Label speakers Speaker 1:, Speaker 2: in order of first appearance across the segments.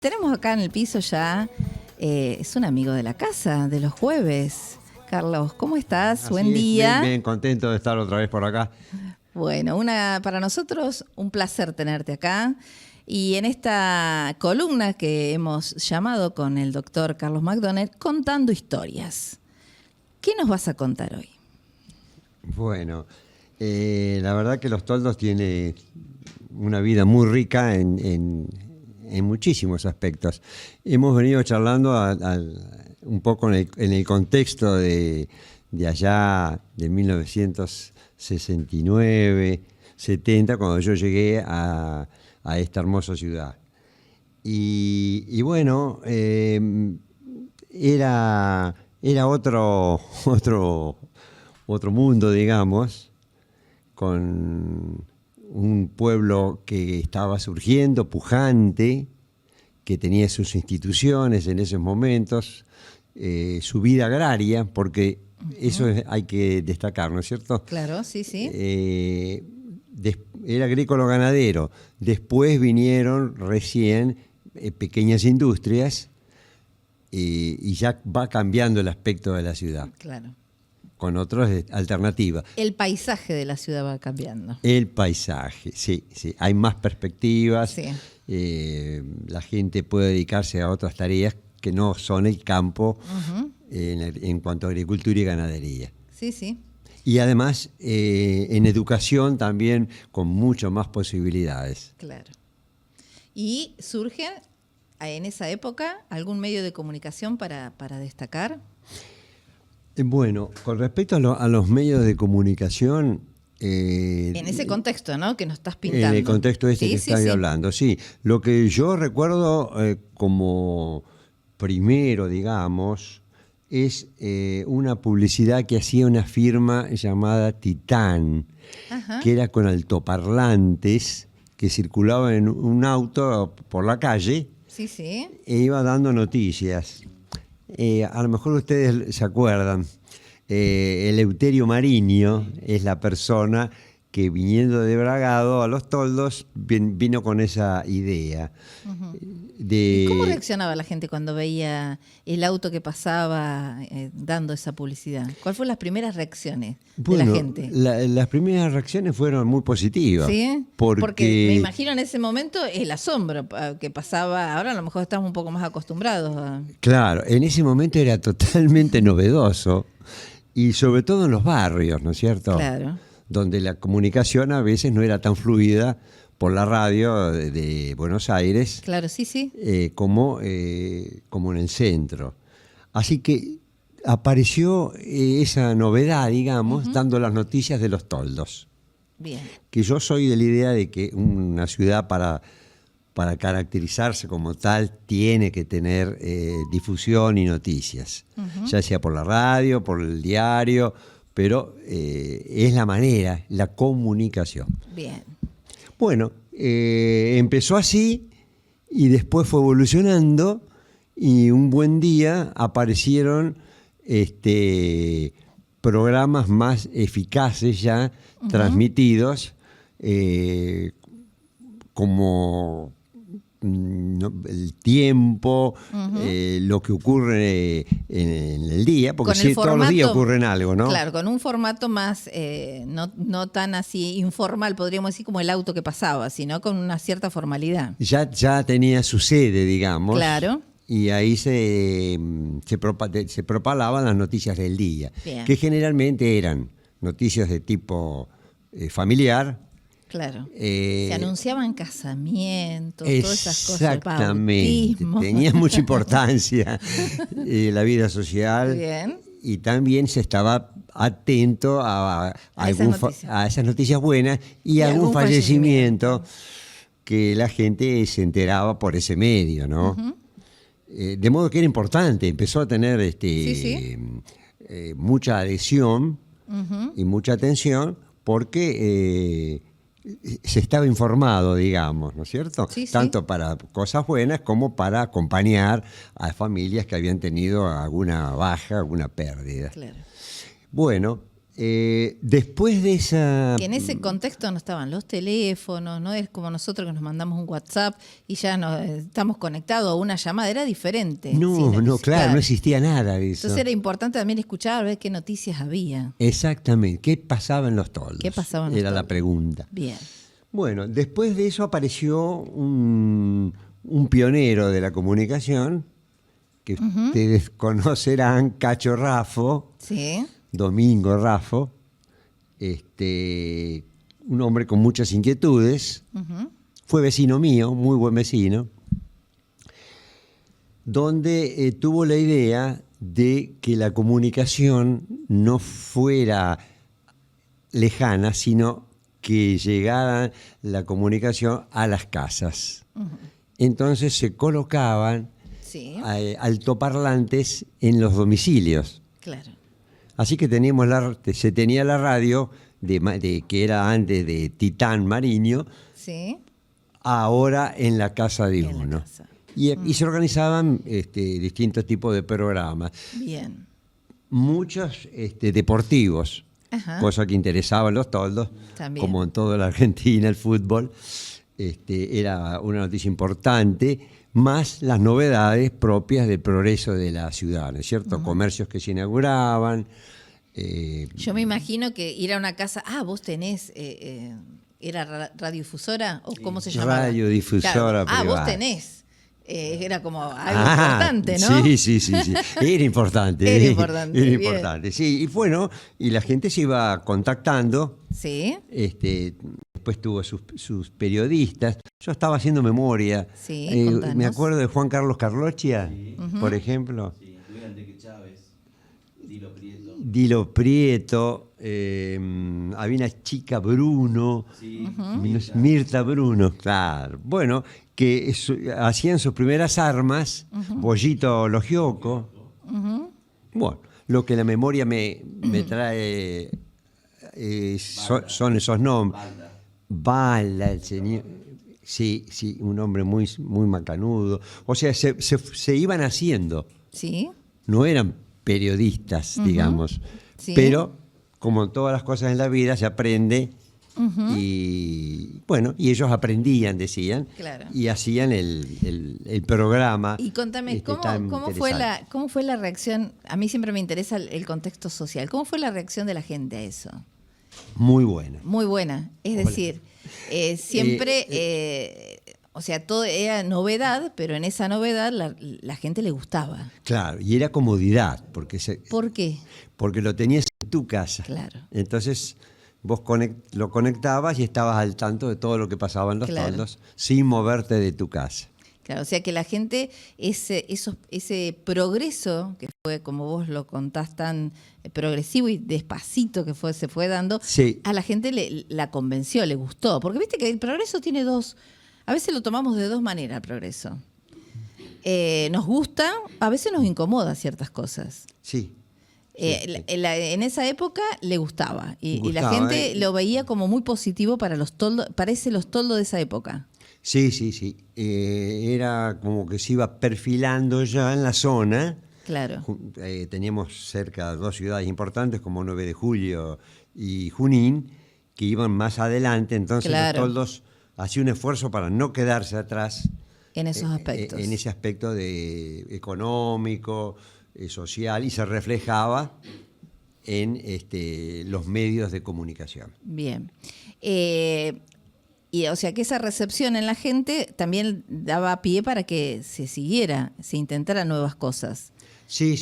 Speaker 1: Tenemos acá en el piso ya, es un amigo de la casa, de los jueves. Carlos, ¿cómo estás?
Speaker 2: Así
Speaker 1: Buen día.
Speaker 2: Bien, bien, contento de estar otra vez por acá.
Speaker 1: Bueno, para nosotros un placer tenerte acá. Y en esta columna que hemos llamado con el doctor Carlos McDonald, Contando Historias. ¿Qué nos vas a contar hoy?
Speaker 2: Bueno, la verdad que Los Toldos tiene una vida muy rica en muchísimos aspectos. Hemos venido charlando un poco en el contexto de allá de 1969, 70, cuando yo llegué a esta hermosa ciudad. Y bueno, era otro mundo, digamos, con un pueblo que estaba surgiendo, pujante, que tenía sus instituciones en esos momentos, su vida agraria, porque eso hay que destacar, ¿no es cierto?
Speaker 1: Claro, sí, sí.
Speaker 2: Era agrícola-ganadero. Después vinieron recién pequeñas industrias y ya va cambiando el aspecto de la ciudad. Claro. Con otras alternativas.
Speaker 1: El paisaje de la ciudad va cambiando.
Speaker 2: El paisaje, sí, sí. Hay más perspectivas.
Speaker 1: Sí.
Speaker 2: La gente puede dedicarse a otras tareas que no son el campo en cuanto a agricultura y ganadería.
Speaker 1: Sí, sí.
Speaker 2: Y además, en educación también con muchas más posibilidades.
Speaker 1: Claro. ¿Y surge en esa época algún medio de comunicación para destacar?
Speaker 2: Bueno, con respecto a los medios de comunicación...
Speaker 1: en ese contexto, ¿no?, que nos estás pintando.
Speaker 2: En el contexto que estoy hablando, sí. Lo que yo recuerdo como primero, digamos, es una publicidad que hacía una firma llamada Titán, que era con altoparlantes, que circulaba en un auto por la calle e iba dando noticias. A lo mejor ustedes se acuerdan, Eleuterio Mariño es la persona que, viniendo de Bragado a Los Toldos, vino con esa idea.
Speaker 1: ¿Y cómo reaccionaba la gente cuando veía el auto que pasaba dando esa publicidad? ¿Cuáles fueron las primeras reacciones de la gente?
Speaker 2: Las primeras reacciones fueron muy positivas.
Speaker 1: ¿Sí? Porque me imagino en ese momento el asombro que pasaba. Ahora a lo mejor estamos un poco más acostumbrados a...
Speaker 2: Claro, en ese momento era totalmente novedoso. Y sobre todo en los barrios, ¿no es cierto?
Speaker 1: Claro.
Speaker 2: Donde la comunicación a veces no era tan fluida por la radio de Buenos Aires.
Speaker 1: Claro, sí, sí.
Speaker 2: Como en el centro. Así que apareció esa novedad, digamos, dando las noticias de Los Toldos.
Speaker 1: Bien.
Speaker 2: Que yo soy de la idea de que una ciudad para caracterizarse como tal tiene que tener difusión y noticias, ya sea por la radio, por el diario, pero es la manera, la comunicación.
Speaker 1: Bien.
Speaker 2: Bueno, empezó así y después fue evolucionando y un buen día aparecieron programas más eficaces ya transmitidos como el tiempo, lo que ocurre en el día, porque sí, todos los días ocurren algo, ¿no?
Speaker 1: Claro, con un formato más, no tan así informal, podríamos decir, como el auto que pasaba, sino con una cierta formalidad.
Speaker 2: Ya tenía su sede, digamos.
Speaker 1: Claro.
Speaker 2: Y ahí se propalaban las noticias del día,
Speaker 1: Bien.
Speaker 2: Que generalmente eran noticias de tipo familiar.
Speaker 1: Claro. Se anunciaban casamientos, todas esas cosas.
Speaker 2: Exactamente. Tenía mucha importancia la vida social.
Speaker 1: Bien.
Speaker 2: Y también se estaba atento a esas noticias buenas y algún fallecimiento que la gente se enteraba por ese medio, ¿no? De modo que era importante. Empezó a tener mucha adhesión y mucha atención porque... se estaba informado, digamos, ¿no es cierto?
Speaker 1: Sí, sí.
Speaker 2: Tanto para cosas buenas como para acompañar a familias que habían tenido alguna baja, alguna pérdida.
Speaker 1: Claro.
Speaker 2: Bueno, Después de esa...
Speaker 1: Que en ese contexto no estaban los teléfonos, no es como nosotros que nos mandamos un WhatsApp y ya estamos conectados a una llamada, era diferente.
Speaker 2: No, claro, no existía nada de eso.
Speaker 1: Entonces era importante también escuchar, ver qué noticias había.
Speaker 2: Exactamente, ¿qué pasaba en los toldos?
Speaker 1: ¿Qué pasaba en los
Speaker 2: Era la
Speaker 1: toldos?
Speaker 2: pregunta.
Speaker 1: Bien.
Speaker 2: Bueno, después de eso apareció un pionero de la comunicación, que ustedes conocerán, Cacho Raffo.
Speaker 1: Sí.
Speaker 2: Domingo Raffo, un hombre con muchas inquietudes, fue vecino mío, muy buen vecino, donde tuvo la idea de que la comunicación no fuera lejana, sino que llegara la comunicación a las casas. Entonces se colocaban
Speaker 1: Sí.
Speaker 2: altoparlantes en los domicilios.
Speaker 1: Claro.
Speaker 2: Así que se tenía la radio que era antes de Titán Mariño,
Speaker 1: Sí.
Speaker 2: ahora en la casa de
Speaker 1: En la
Speaker 2: uno.
Speaker 1: casa.
Speaker 2: Y se organizaban distintos tipos de programas,
Speaker 1: Bien.
Speaker 2: muchos deportivos,
Speaker 1: Ajá.
Speaker 2: cosa que interesaba a los toldos,
Speaker 1: También.
Speaker 2: como en toda la Argentina el fútbol. Era una noticia importante, más las novedades propias del progreso de la ciudad, ¿no es cierto? Comercios que se inauguraban.
Speaker 1: Yo me imagino que ir a una casa, vos tenés, ¿era radiodifusora o cómo se llamaba?
Speaker 2: Radiodifusora
Speaker 1: Vos
Speaker 2: privada.
Speaker 1: tenés. Era como algo importante, ¿no?
Speaker 2: Sí. Era importante.
Speaker 1: Era importante,
Speaker 2: Era
Speaker 1: bien.
Speaker 2: importante, sí. Y bueno, y la gente se iba contactando.
Speaker 1: Sí.
Speaker 2: Después tuvo sus periodistas. Yo estaba haciendo memoria.
Speaker 1: Sí,
Speaker 2: me
Speaker 1: contanos.
Speaker 2: acuerdo de Juan Carlos Carlocchia, por ejemplo.
Speaker 3: Sí, Luis Enrique Chávez, Dilo Prieto.
Speaker 2: Dilo Prieto. Había una chica Bruno.
Speaker 3: Sí,
Speaker 2: Mirta Bruno, claro. Bueno, que hacían sus primeras armas, Bollito Logioco. Bueno, lo que la memoria me trae son esos nombres. Balda, el señor. Sí, un hombre muy, muy macanudo. O sea, se iban haciendo.
Speaker 1: Sí.
Speaker 2: No eran periodistas, digamos.
Speaker 1: Sí.
Speaker 2: Pero, como en todas las cosas en la vida, se aprende. Y bueno, y ellos aprendían, decían,
Speaker 1: Claro.
Speaker 2: y hacían el programa.
Speaker 1: Y contame,
Speaker 2: tan
Speaker 1: ¿cómo fue
Speaker 2: interesante.
Speaker 1: la reacción? A mí siempre me interesa el contexto social. ¿Cómo fue la reacción de la gente a eso?
Speaker 2: Muy buena.
Speaker 1: Muy buena. Es decir, siempre, o sea, todo era novedad, pero en esa novedad la gente le gustaba.
Speaker 2: Claro, y era comodidad, porque
Speaker 1: ¿Por qué?
Speaker 2: porque lo tenías en tu casa.
Speaker 1: Claro.
Speaker 2: Entonces, vos lo conectabas y estabas al tanto de todo lo que pasaba en los
Speaker 1: Claro.
Speaker 2: toldos, sin moverte de tu casa.
Speaker 1: Claro, o sea que la gente, ese progreso que fue, como vos lo contás, tan progresivo y despacito que se fue dando,
Speaker 2: Sí.
Speaker 1: a la gente la convenció, le gustó. Porque viste que el progreso tiene a veces lo tomamos de dos maneras, el progreso. Nos gusta, a veces nos incomoda ciertas cosas.
Speaker 2: Sí.
Speaker 1: En esa época le gustaba y la
Speaker 2: Gustaba,
Speaker 1: gente lo veía como muy positivo para los toldos de esa época.
Speaker 2: Sí. Era como que se iba perfilando ya en la zona.
Speaker 1: Claro.
Speaker 2: Teníamos cerca dos ciudades importantes como 9 de Julio y Junín, que iban más adelante, entonces
Speaker 1: Claro.
Speaker 2: los toldos hacían un esfuerzo para no quedarse atrás
Speaker 1: En esos aspectos.
Speaker 2: en ese aspecto económico, social, y se reflejaba en los medios de comunicación.
Speaker 1: Bien. Y o sea que esa recepción en la gente también daba pie para que se intentara nuevas cosas.
Speaker 2: Sí.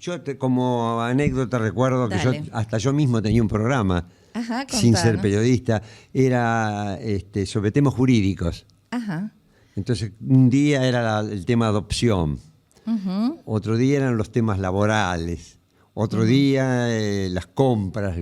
Speaker 2: Yo como anécdota recuerdo que
Speaker 1: Dale.
Speaker 2: hasta yo mismo tenía un programa,
Speaker 1: Ajá,
Speaker 2: sin ser
Speaker 1: contanos.
Speaker 2: periodista, era sobre temas jurídicos.
Speaker 1: Ajá.
Speaker 2: Entonces, un día era el tema adopción,
Speaker 1: Ujú.
Speaker 2: otro día eran los temas laborales, otro día las compras,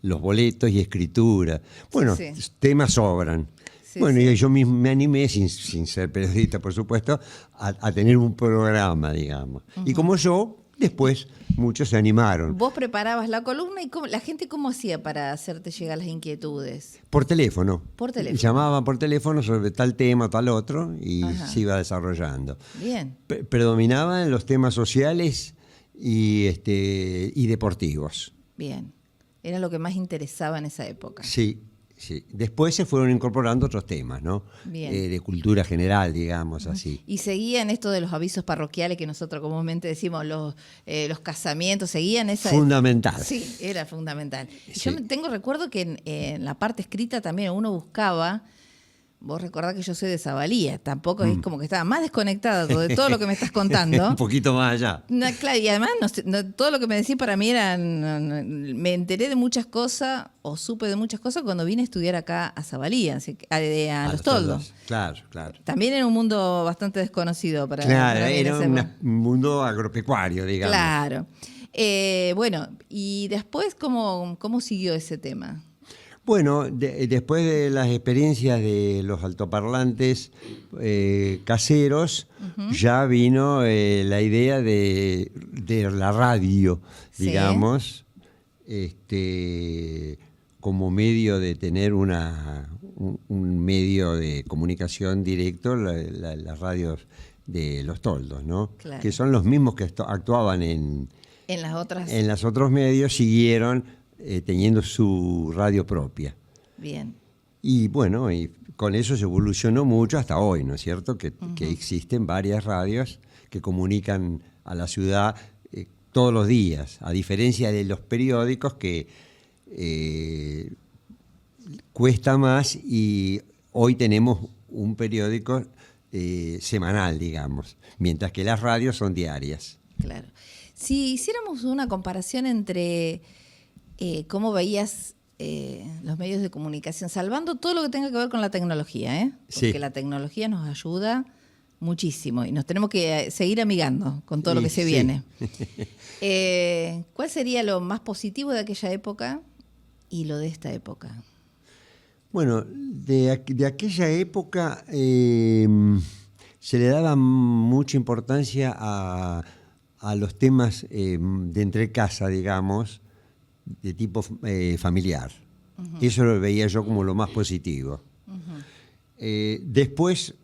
Speaker 2: los boletos y escritura. Bueno,
Speaker 1: Sí.
Speaker 2: temas sobran.
Speaker 1: Sí,
Speaker 2: Bueno,
Speaker 1: sí.
Speaker 2: y yo mismo me animé, sin ser periodista, por supuesto, a tener un programa, digamos. Y como yo, después muchos se animaron.
Speaker 1: Vos preparabas la columna y la gente cómo hacía para hacerte llegar las inquietudes.
Speaker 2: Por teléfono.
Speaker 1: Por teléfono.
Speaker 2: Llamaban por teléfono sobre tal tema, tal otro, y
Speaker 1: Ajá.
Speaker 2: se iba desarrollando.
Speaker 1: Bien.
Speaker 2: Predominaban los temas sociales y deportivos.
Speaker 1: Bien. Era lo que más interesaba en esa época.
Speaker 2: Sí, sí. Después se fueron incorporando otros temas, ¿no?
Speaker 1: Bien.
Speaker 2: De cultura general, digamos así.
Speaker 1: Y seguían esto de los avisos parroquiales que nosotros comúnmente decimos, los casamientos, seguían esa...
Speaker 2: Fundamental.
Speaker 1: Sí, era fundamental. Y
Speaker 2: Sí.
Speaker 1: yo tengo recuerdo que en la parte escrita también uno buscaba... Vos recordás que yo soy de Zavalía, tampoco es como que estaba más desconectada de todo lo que me estás contando.
Speaker 2: Un poquito más allá.
Speaker 1: No, claro, y además todo lo que me decís para mí era... me enteré de muchas cosas o supe de muchas cosas cuando vine a estudiar acá a Zavalía, a Los Toldos.
Speaker 2: Claro, claro.
Speaker 1: También era un mundo bastante desconocido para
Speaker 2: Claro,
Speaker 1: mí en
Speaker 2: era
Speaker 1: esa época.
Speaker 2: un mundo agropecuario, digamos.
Speaker 1: Claro. Bueno, y después, ¿cómo siguió ese tema?
Speaker 2: Bueno, después de las experiencias de los altoparlantes caseros, ya vino la idea de la radio,
Speaker 1: Sí.
Speaker 2: digamos, como medio de tener un medio de comunicación directo, las radios de Los Toldos, ¿no?
Speaker 1: Claro.
Speaker 2: Que son los mismos que actuaban en
Speaker 1: En las otras.
Speaker 2: los otros medios, siguieron teniendo su radio propia.
Speaker 1: Bien.
Speaker 2: Y bueno, y con eso se evolucionó mucho hasta hoy, ¿no es cierto? Que existen varias radios que comunican a la ciudad todos los días, a diferencia de los periódicos que cuesta más, y hoy tenemos un periódico semanal, digamos, mientras que las radios son diarias.
Speaker 1: Claro. Si hiciéramos una comparación entre cómo veías los medios de comunicación, salvando todo lo que tenga que ver con la tecnología, porque
Speaker 2: Sí.
Speaker 1: la tecnología nos ayuda muchísimo y nos tenemos que seguir amigando con todo lo que se
Speaker 2: Sí.
Speaker 1: viene. ¿Cuál sería lo más positivo de aquella época y lo de esta época?
Speaker 2: Bueno, de aquella época se le daba mucha importancia a los temas de entrecasa, digamos, de tipo familiar. Eso lo veía yo como lo más positivo. Después,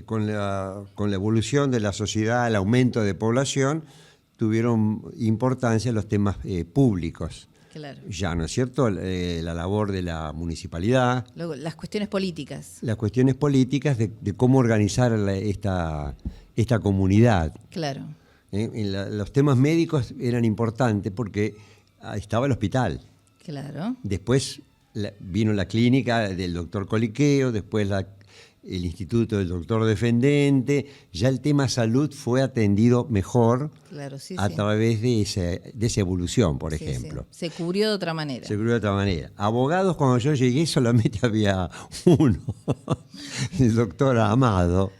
Speaker 2: con la evolución de la sociedad, el aumento de población, tuvieron importancia los temas públicos.
Speaker 1: Claro.
Speaker 2: Ya, ¿no es cierto? La labor de la municipalidad,
Speaker 1: Luego, las cuestiones políticas.
Speaker 2: las cuestiones políticas de cómo organizar esta comunidad.
Speaker 1: Claro.
Speaker 2: Los temas médicos eran importantes porque estaba el hospital.
Speaker 1: Claro.
Speaker 2: Después vino la clínica del doctor Coliqueo, después el instituto del doctor Defendente. Ya el tema salud fue atendido mejor
Speaker 1: Claro, sí,
Speaker 2: a
Speaker 1: sí.
Speaker 2: través de esa evolución, por
Speaker 1: Sí,
Speaker 2: ejemplo.
Speaker 1: sí. Se cubrió de otra manera.
Speaker 2: Se cubrió de otra manera. Abogados, cuando yo llegué, solamente había uno, el doctor Amado.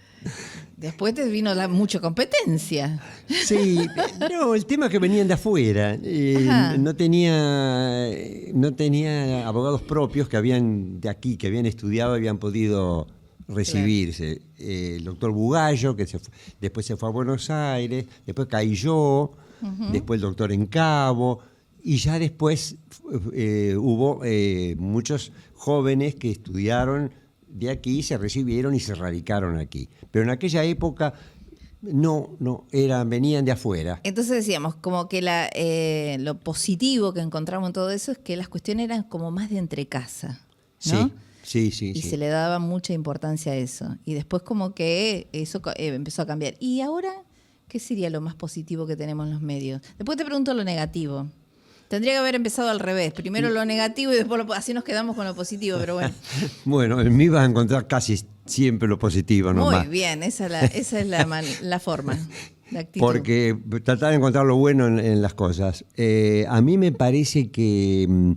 Speaker 1: Después te vino mucha competencia.
Speaker 2: Sí, no, el tema es que venían de afuera.
Speaker 1: Ajá.
Speaker 2: No tenía abogados propios que habían de aquí, que habían estudiado, habían podido recibirse. El doctor Bugallo, que después se fue a Buenos Aires, después caí yo, después el doctor Encabo, y ya después hubo muchos jóvenes que estudiaron de aquí, se recibieron y se radicaron aquí. Pero en aquella época venían de afuera.
Speaker 1: Entonces decíamos, como que lo positivo que encontramos en todo eso es que las cuestiones eran como más de entrecasa, ¿no?
Speaker 2: Sí.
Speaker 1: Y se le daba mucha importancia a eso. Y después como que eso empezó a cambiar. ¿Y ahora qué sería lo más positivo que tenemos en los medios? Después te pregunto lo negativo. Tendría que haber empezado al revés. Primero lo negativo y después así nos quedamos con lo positivo, pero bueno.
Speaker 2: Bueno, en mí vas a encontrar casi siempre lo positivo nomás.
Speaker 1: Muy bien, esa es la forma, la actitud.
Speaker 2: Porque tratar de encontrar lo bueno en las cosas. A mí me parece que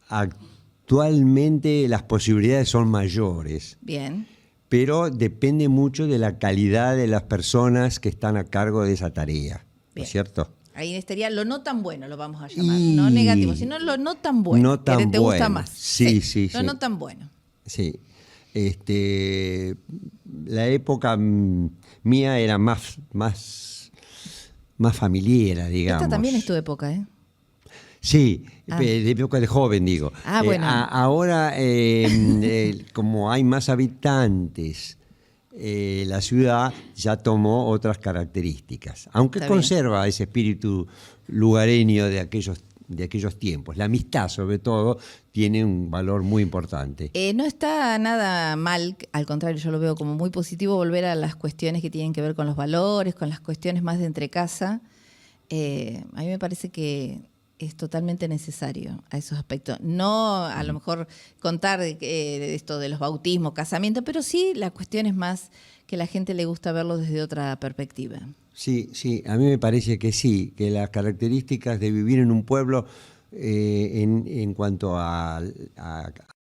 Speaker 2: actualmente las posibilidades son mayores,
Speaker 1: Bien,
Speaker 2: pero depende mucho de la calidad de las personas que están a cargo de esa tarea, ¿no
Speaker 1: Bien.
Speaker 2: es cierto?
Speaker 1: ahí estaría lo no tan bueno, lo vamos a llamar.
Speaker 2: Y-
Speaker 1: No negativo, sino lo no tan bueno.
Speaker 2: No tan
Speaker 1: que te gusta
Speaker 2: bueno.
Speaker 1: más.
Speaker 2: Sí.
Speaker 1: Lo no tan bueno.
Speaker 2: Sí. La época mía era más familiar, digamos.
Speaker 1: Esta también es tu época, ¿eh?
Speaker 2: Sí,
Speaker 1: Ah.
Speaker 2: de época de joven, digo.
Speaker 1: Ah, bueno.
Speaker 2: Ahora, como hay más habitantes, la ciudad ya tomó otras características, aunque
Speaker 1: Está bien.
Speaker 2: conserva ese espíritu lugareño de aquellos de aquellos tiempos. La amistad, sobre todo, tiene un valor muy importante.
Speaker 1: No está nada mal, al contrario, yo lo veo como muy positivo volver a las cuestiones que tienen que ver con los valores, con las cuestiones más de entrecasa. A mí me parece que es totalmente necesario a esos aspectos. No a lo mejor contar de esto de los bautismos, casamientos, pero sí las cuestiones más que a la gente le gusta verlo desde otra perspectiva.
Speaker 2: Sí, sí, a mí me parece que sí, que las características de vivir en un pueblo en cuanto a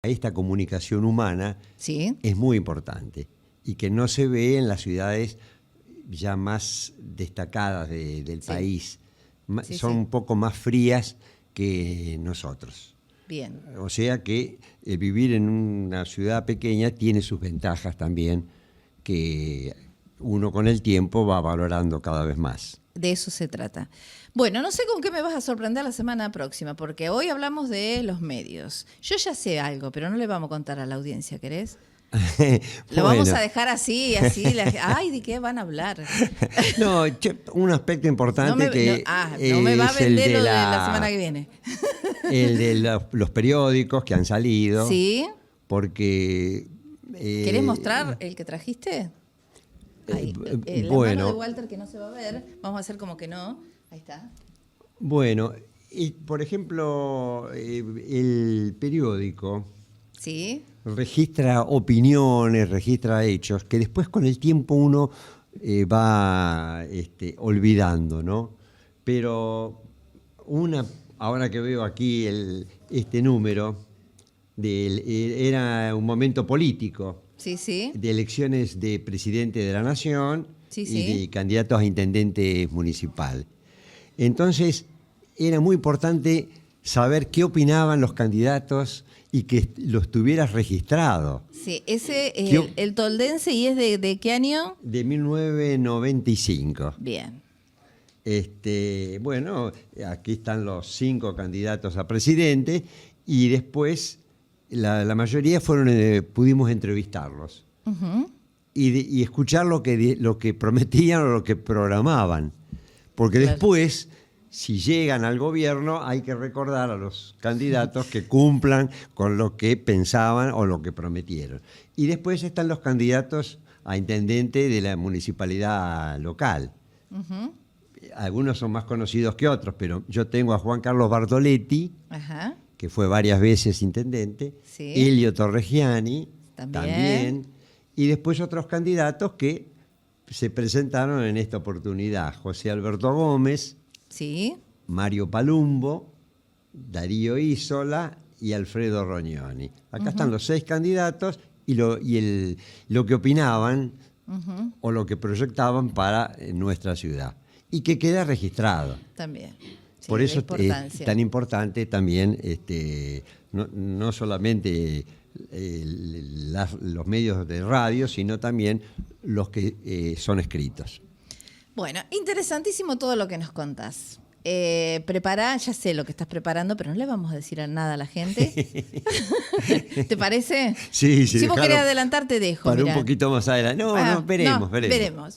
Speaker 2: esta comunicación humana
Speaker 1: ¿Sí?
Speaker 2: es muy importante y que no se ve en las ciudades ya más destacadas del
Speaker 1: Sí.
Speaker 2: país.
Speaker 1: Sí,
Speaker 2: Son
Speaker 1: sí.
Speaker 2: un poco más frías que nosotros.
Speaker 1: Bien.
Speaker 2: O sea que vivir en una ciudad pequeña tiene sus ventajas también, que uno con el tiempo va valorando cada vez más.
Speaker 1: De eso se trata. Bueno, no sé con qué me vas a sorprender la semana próxima, porque hoy hablamos de los medios. Yo ya sé algo, pero no le vamos a contar a la audiencia, ¿querés? Lo vamos
Speaker 2: Bueno.
Speaker 1: a dejar así. Ay, ¿de qué van a hablar?
Speaker 2: No, un aspecto importante
Speaker 1: No me va a
Speaker 2: es el
Speaker 1: vender
Speaker 2: de
Speaker 1: lo de la semana que viene.
Speaker 2: el de los periódicos que han salido.
Speaker 1: ¿Sí?
Speaker 2: Porque...
Speaker 1: ¿Querés mostrar el que trajiste? Ahí, la
Speaker 2: bueno.
Speaker 1: mano de Walter que no se va a ver. Vamos a hacer como que no. Ahí está.
Speaker 2: Bueno, y por ejemplo, el periódico
Speaker 1: ¿Sí?
Speaker 2: registra opiniones, registra hechos, que después con el tiempo uno va olvidando, ¿no? Pero ahora que veo aquí este número, era un momento político,
Speaker 1: Sí, sí.
Speaker 2: de elecciones de presidente de la Nación
Speaker 1: Sí,
Speaker 2: y
Speaker 1: sí.
Speaker 2: de candidatos a intendente municipal. Entonces, era muy importante saber qué opinaban los candidatos y que los tuvieras registrado.
Speaker 1: Sí, ese es el toldense y es de qué año?
Speaker 2: De 1995.
Speaker 1: Bien.
Speaker 2: Bueno, aquí están los 5 candidatos a presidente y después la mayoría pudimos entrevistarlos
Speaker 1: Ujú.
Speaker 2: y escuchar lo que prometían o lo que programaban. Porque
Speaker 1: Claro.
Speaker 2: después, si llegan al gobierno, hay que recordar a los candidatos que cumplan con lo que pensaban o lo que prometieron. Y después están los candidatos a intendente de la municipalidad local.
Speaker 1: Ujú.
Speaker 2: Algunos son más conocidos que otros, pero yo tengo a Juan Carlos Bartoletti,
Speaker 1: Ajá.
Speaker 2: que fue varias veces intendente,
Speaker 1: Sí.
Speaker 2: Elio Torregiani,
Speaker 1: También.
Speaker 2: y después otros candidatos que se presentaron en esta oportunidad: José Alberto Gómez,
Speaker 1: Sí.
Speaker 2: Mario Palumbo, Darío Isola y Alfredo Rognoni. Acá están los 6 candidatos y lo que opinaban o lo que proyectaban para nuestra ciudad. Y que queda registrado.
Speaker 1: También. Sí,
Speaker 2: Por
Speaker 1: la
Speaker 2: eso es
Speaker 1: importancia.
Speaker 2: tan importante también no solamente los medios de radio, sino también los que son escritos.
Speaker 1: Bueno, interesantísimo todo lo que nos contás. Prepará, ya sé lo que estás preparando, pero no le vamos a decir nada a la gente. ¿Te parece?
Speaker 2: Sí,
Speaker 1: Si vos
Speaker 2: dejalo
Speaker 1: querés adelantar, te dejo.
Speaker 2: para
Speaker 1: mirá.
Speaker 2: un poquito más adelante. No, veremos.
Speaker 1: Veremos.